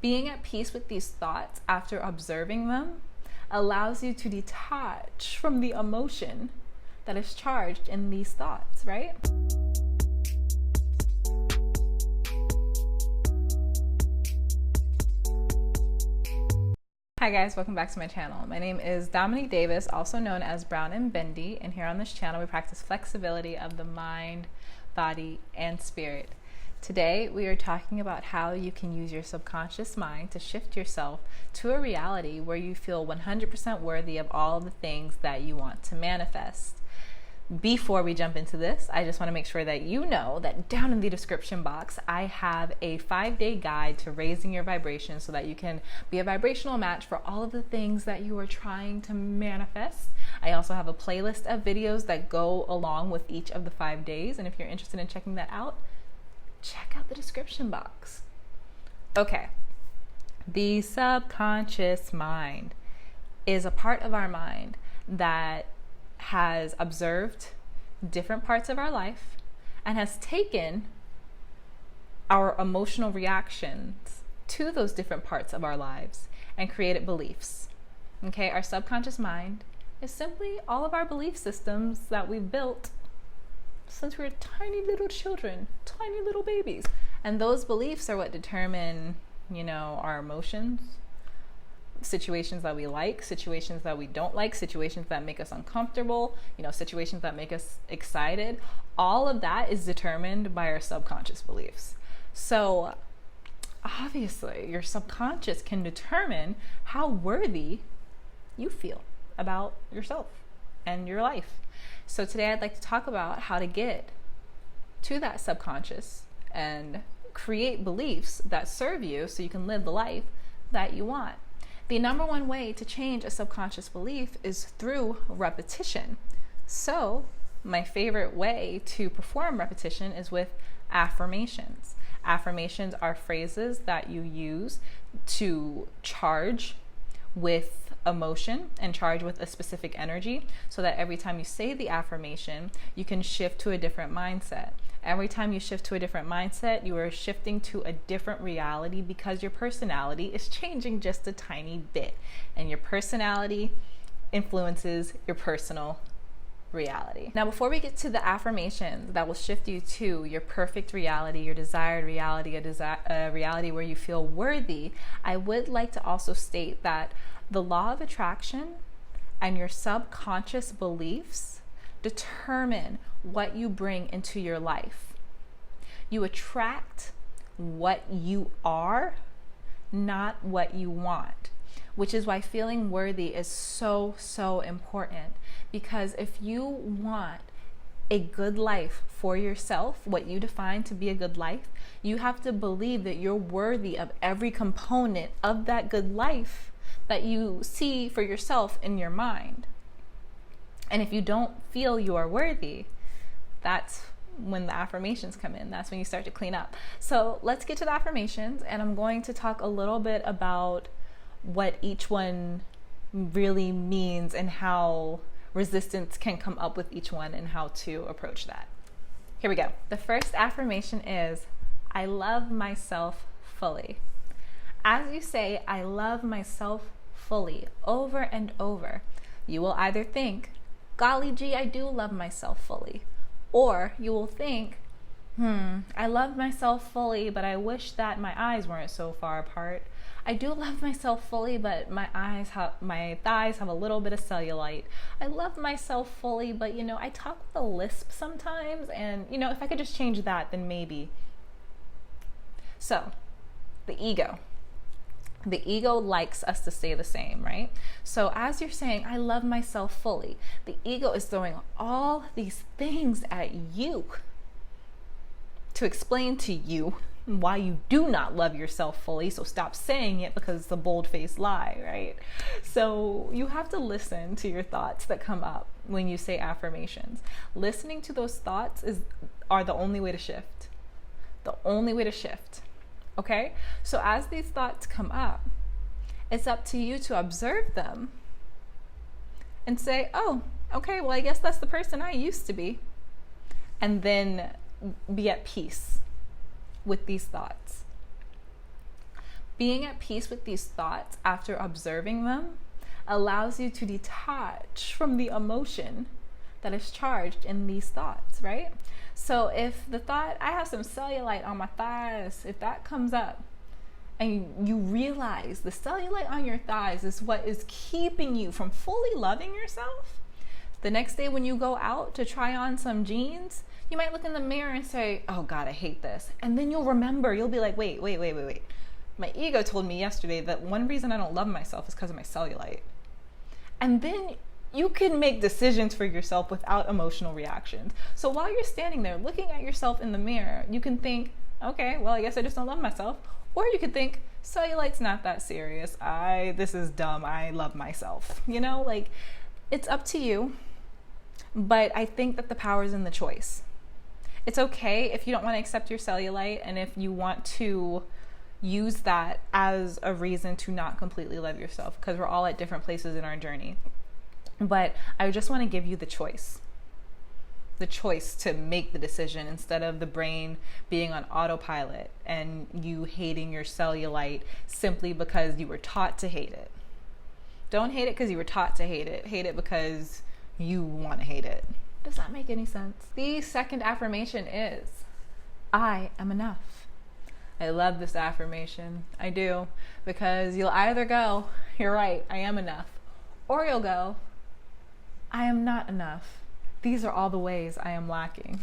Being at peace with these thoughts after observing them allows you to detach from the emotion that is charged in these thoughts, right? Hi guys, welcome back to my channel. My name is Dominique Davis, also known as Brown and Bendy, and here on this channel we practice flexibility of the mind, body, and spirit. Today we are talking about how you can use your subconscious mind to shift yourself to a reality where you feel 100% worthy of all the things that you want to manifest. Before we jump into this, I just want to make sure that you know that down in the description box, I have a 5-day guide to raising your vibration so that you can be a vibrational match for all of the things that you are trying to manifest. I also have a playlist of videos that go along with each of the 5 days. And if you're interested in checking that out, check out the description box. Okay. The subconscious mind is a part of our mind that has observed different parts of our life and has taken our emotional reactions to those different parts of our lives and created beliefs. Okay, our subconscious mind is simply all of our belief systems that we've built since we were tiny little children, tiny little babies. And those beliefs are what determine, our emotions, situations that we like, situations that we don't like, situations that make us uncomfortable, situations that make us excited. All of that is determined by our subconscious beliefs. So obviously your subconscious can determine how worthy you feel about yourself and your life. So today I'd like to talk about how to get to that subconscious and create beliefs that serve you so you can live the life that you want. The number one way to change a subconscious belief is through repetition. So my favorite way to perform repetition is with affirmations. Affirmations are phrases that you use to charge with emotion and charge with a specific energy so that every time you say the affirmation, you can shift to a different mindset. Every time you shift to a different mindset, you are shifting to a different reality because your personality is changing just a tiny bit. And your personality influences your personal reality. Now, before we get to the affirmations that will shift you to your perfect reality, your desired reality, a reality where you feel worthy, I would like to also state that the law of attraction and your subconscious beliefs determine what you bring into your life. You attract what you are, not what you want, which is why feeling worthy is so important. Because if you want a good life for yourself, what you define to be a good life, you have to believe that you're worthy of every component of that good life that you see for yourself in your mind. And if you don't feel you are worthy, that's when the affirmations come in. That's when you start to clean up. So let's get to the affirmations, and I'm going to talk a little bit about what each one really means and how resistance can come up with each one and how to approach that. Here we go. The first affirmation is, I love myself fully. As you say, I love myself fully over and over, you will either think, golly gee, I do love myself fully. Or you will think, I love myself fully, but I wish that my eyes weren't so far apart. I do love myself fully, but my thighs have a little bit of cellulite. I love myself fully, but I talk with a lisp sometimes, and if I could just change that, then maybe. So, the ego. The ego likes us to stay the same, right? So as you're saying, I love myself fully, the ego is throwing all these things at you to explain to you why you do not love yourself fully. So stop saying it because it's a bold-faced lie, right? So you have to listen to your thoughts that come up when you say affirmations. Listening to those thoughts are the only way to shift. The only way to shift. Okay, so as these thoughts come up, it's up to you to observe them and say, oh, okay, well, I guess that's the person I used to be. And then be at peace with these thoughts. Being at peace with these thoughts after observing them allows you to detach from the emotion that is charged in these thoughts, right? So if the thought, I have some cellulite on my thighs, if that comes up and you realize the cellulite on your thighs is what is keeping you from fully loving yourself, the next day when you go out to try on some jeans, you might look in the mirror and say, oh God, I hate this. And then you'll remember, you'll be like, wait. My ego told me yesterday that one reason I don't love myself is because of my cellulite. And then you can make decisions for yourself without emotional reactions. So while you're standing there looking at yourself in the mirror, you can think, okay, well, I guess I just don't love myself. Or you could think, cellulite's not that serious. This is dumb. I love myself. Like, it's up to you. But I think that the power is in the choice. It's okay if you don't want to accept your cellulite and if you want to use that as a reason to not completely love yourself, because we're all at different places in our journey. But I just want to give you the choice to make the decision instead of the brain being on autopilot and you hating your cellulite simply because you were taught to hate it. Don't hate it because you were taught to hate it. Hate it because you want to hate it. Does that make any sense? The second affirmation is, I am enough. I love this affirmation. I do. Because you'll either go, you're right, I am enough. Or you'll go, I am not enough. These are all the ways I am lacking.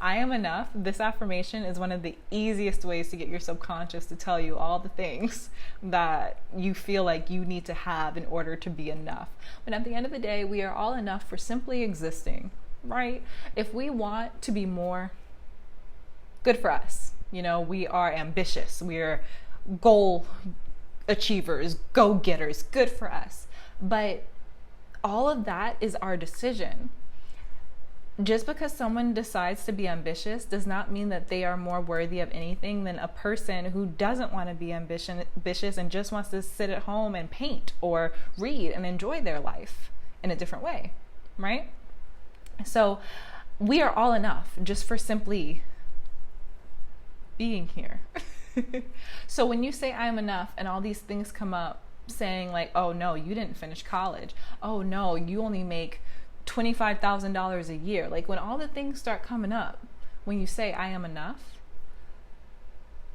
I am enough. This affirmation is one of the easiest ways to get your subconscious to tell you all the things that you feel like you need to have in order to be enough. But at the end of the day, we are all enough for simply existing, right? If we want to be more, good for us. We are ambitious. We are goal achievers, go-getters, good for us. But all of that is our decision. Just because someone decides to be ambitious does not mean that they are more worthy of anything than a person who doesn't want to be ambitious and just wants to sit at home and paint or read and enjoy their life in a different way, right? So we are all enough just for simply being here. So when you say I am enough and all these things come up saying like, oh no, you didn't finish college. Oh no, you only make $25,000 a year. Like when all the things start coming up, when you say I am enough,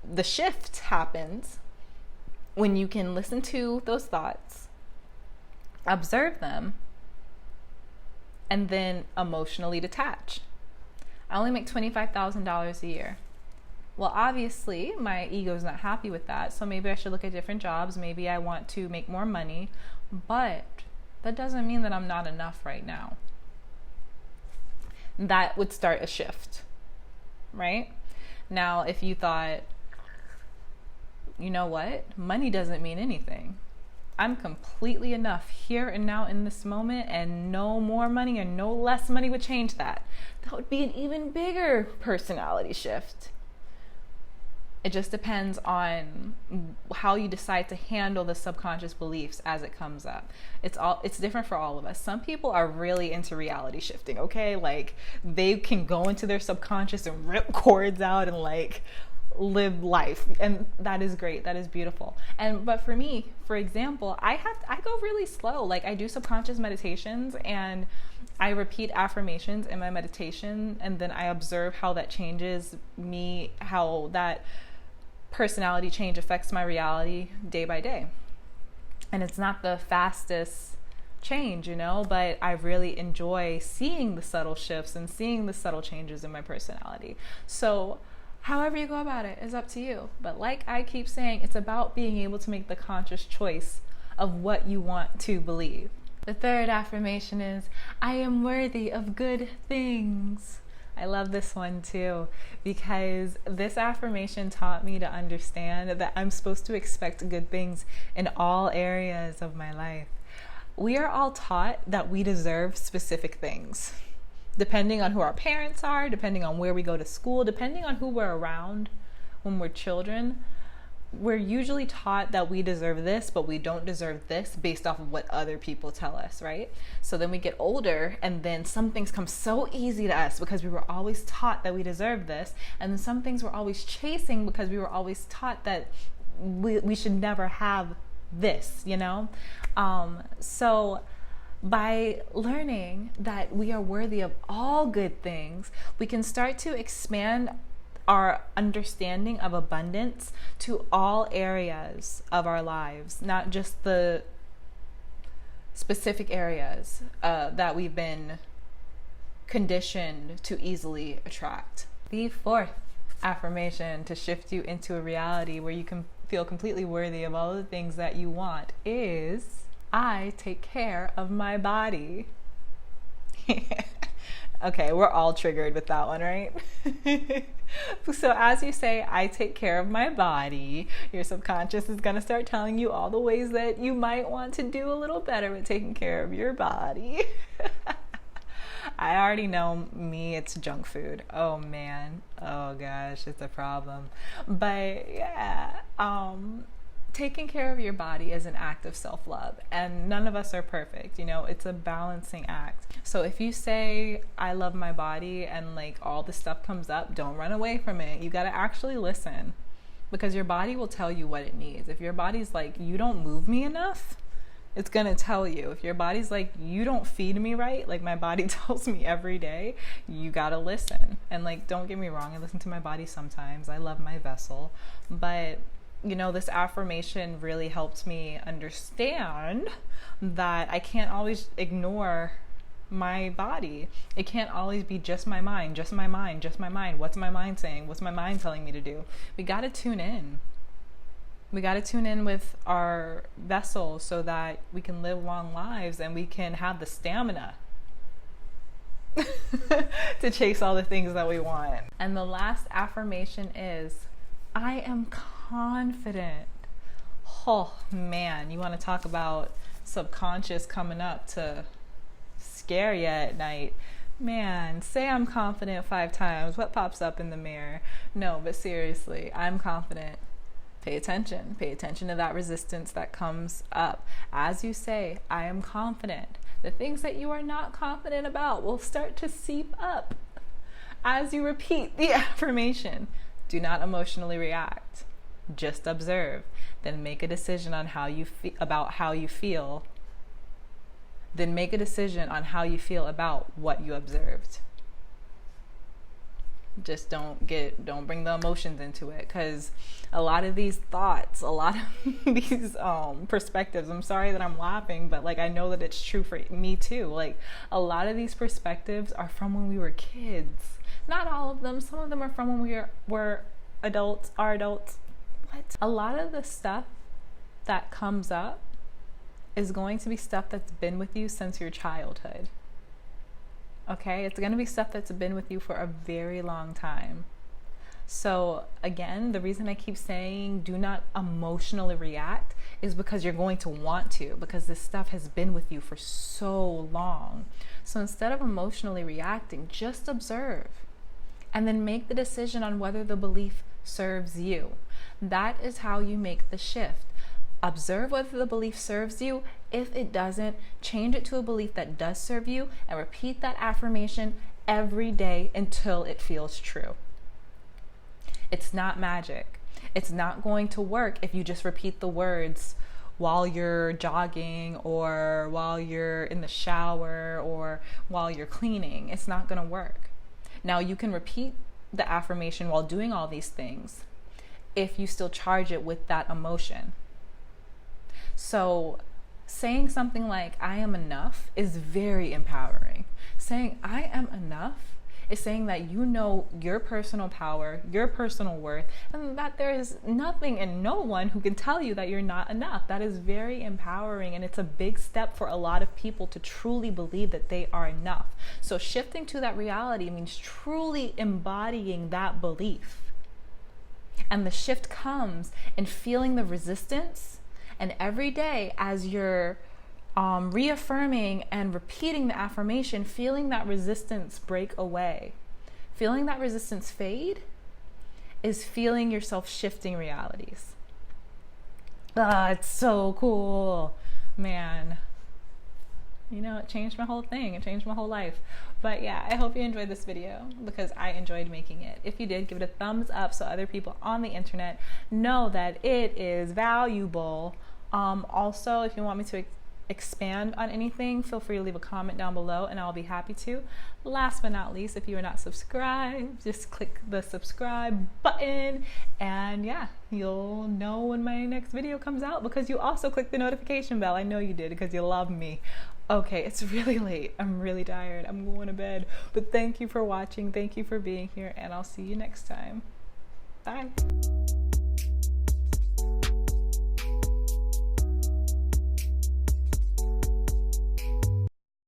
the shift happens when you can listen to those thoughts, observe them, and then emotionally detach. I only make $25,000 a year. Well, obviously, my ego's not happy with that, so maybe I should look at different jobs. Maybe I want to make more money, but that doesn't mean that I'm not enough right now. That would start a shift, right? Now, if you thought, you know what? Money doesn't mean anything. I'm completely enough here and now in this moment, and no more money or no less money would change that. That would be an even bigger personality shift. It just depends on how you decide to handle the subconscious beliefs as it comes up. It's different for all of us. Some people are really into reality shifting, okay? Like they can go into their subconscious and rip cords out and like live life, and that is great. That is beautiful. But for me, for example, I go really slow. Like I do subconscious meditations and I repeat affirmations in my meditation, and then I observe how that changes me, how that personality change affects my reality day by day. And it's not the fastest change, but I really enjoy seeing the subtle shifts and seeing the subtle changes in my personality. So however you go about it is up to you. But like I keep saying, it's about being able to make the conscious choice of what you want to believe. The third affirmation is, I am worthy of good things. I love this one too, because this affirmation taught me to understand that I'm supposed to expect good things in all areas of my life. We are all taught that we deserve specific things, depending on who our parents are, depending on where we go to school, depending on who we're around when we're children. We're usually taught that we deserve this, but we don't deserve this based off of what other people tell us, right? So then we get older, and then some things come so easy to us because we were always taught that we deserve this. And then some things we're always chasing because we were always taught that we should never have this, you know? So by learning that we are worthy of all good things, we can start to expand our understanding of abundance to all areas of our lives, not just the specific areas that we've been conditioned to easily attract. The fourth affirmation to shift you into a reality where you can feel completely worthy of all the things that you want is, I take care of my body. Okay, we're all triggered with that one, right? So as you say, I take care of my body, your subconscious is going to start telling you all the ways that you might want to do a little better with taking care of your body. I already know me, it's junk food. Oh man, oh gosh, it's a problem. But yeah, taking care of your body is an act of self-love, and none of us are perfect, you know, it's a balancing act. So if you say, I love my body, and like all this stuff comes up, don't run away from it. You got to actually listen, because your body will tell you what it needs. If your body's like, you don't move me enough, it's going to tell you. If your body's like, you don't feed me right, like my body tells me every day, you got to listen. And like, don't get me wrong, I listen to my body sometimes. I love my vessel. But you know, this affirmation really helped me understand that I can't always ignore my body. It can't always be just my mind, just my mind, just my mind. What's my mind saying? What's my mind telling me to do? We got to tune in. We got to tune in with our vessel so that we can live long lives and we can have the stamina to chase all the things that we want. And the last affirmation is, I am confident. Oh man, you want to talk about subconscious coming up to scare you at night. Man, say I'm confident 5 times. What pops up in the mirror? No, but seriously, I'm confident. Pay attention. Pay attention to that resistance that comes up. As you say, I am confident. The things that you are not confident about will start to seep up as you repeat the affirmation. Do not emotionally react. Just observe. Then make a decision on how you about how you feel. Then make a decision on how you feel about what you observed. Just don't bring the emotions into it, because a lot of these thoughts, a lot of these perspectives, I'm sorry that I'm laughing, but like I know that it's true for me too. Like a lot of these perspectives are from when we were kids. Not all of them. Some of them are from when we were adults, are adults. What? A lot of the stuff that comes up is going to be stuff that's been with you since your childhood. Okay? It's going to be stuff that's been with you for a very long time. So again, the reason I keep saying do not emotionally react is because you're going to want to, because this stuff has been with you for so long. So instead of emotionally reacting, just observe and then make the decision on whether the belief serves you. That is how you make the shift. Observe whether the belief serves you. If it doesn't, change it to a belief that does serve you and repeat that affirmation every day until it feels true. It's not magic. It's not going to work if you just repeat the words while you're jogging or while you're in the shower or while you're cleaning. It's not going to work. Now, you can repeat the affirmation while doing all these things if you still charge it with that emotion. So saying something like, I am enough is very empowering. Saying, I am enough is saying that you know your personal power, your personal worth, and that there is nothing and no one who can tell you that you're not enough. That is very empowering, and it's a big step for a lot of people to truly believe that they are enough. So shifting to that reality means truly embodying that belief. And the shift comes in feeling the resistance, and every day as you're reaffirming and repeating the affirmation, feeling that resistance break away, feeling that resistance fade, is feeling yourself shifting realities. It's so cool, man. you know, it changed my whole thing. It changed my whole life. But yeah, I hope you enjoyed this video because I enjoyed making it. If you did, give it a thumbs up so other people on the internet know that it is valuable. Also, if you want me to expand on anything, feel free to leave a comment down below and I'll be happy to. Last but not least, if you are not subscribed, just click the subscribe button and yeah, you'll know when my next video comes out because you also clicked the notification bell. I know you did because you love me. Okay, it's really late. I'm really tired. I'm going to bed. But thank you for watching. Thank you for being here and I'll see you next time. Bye.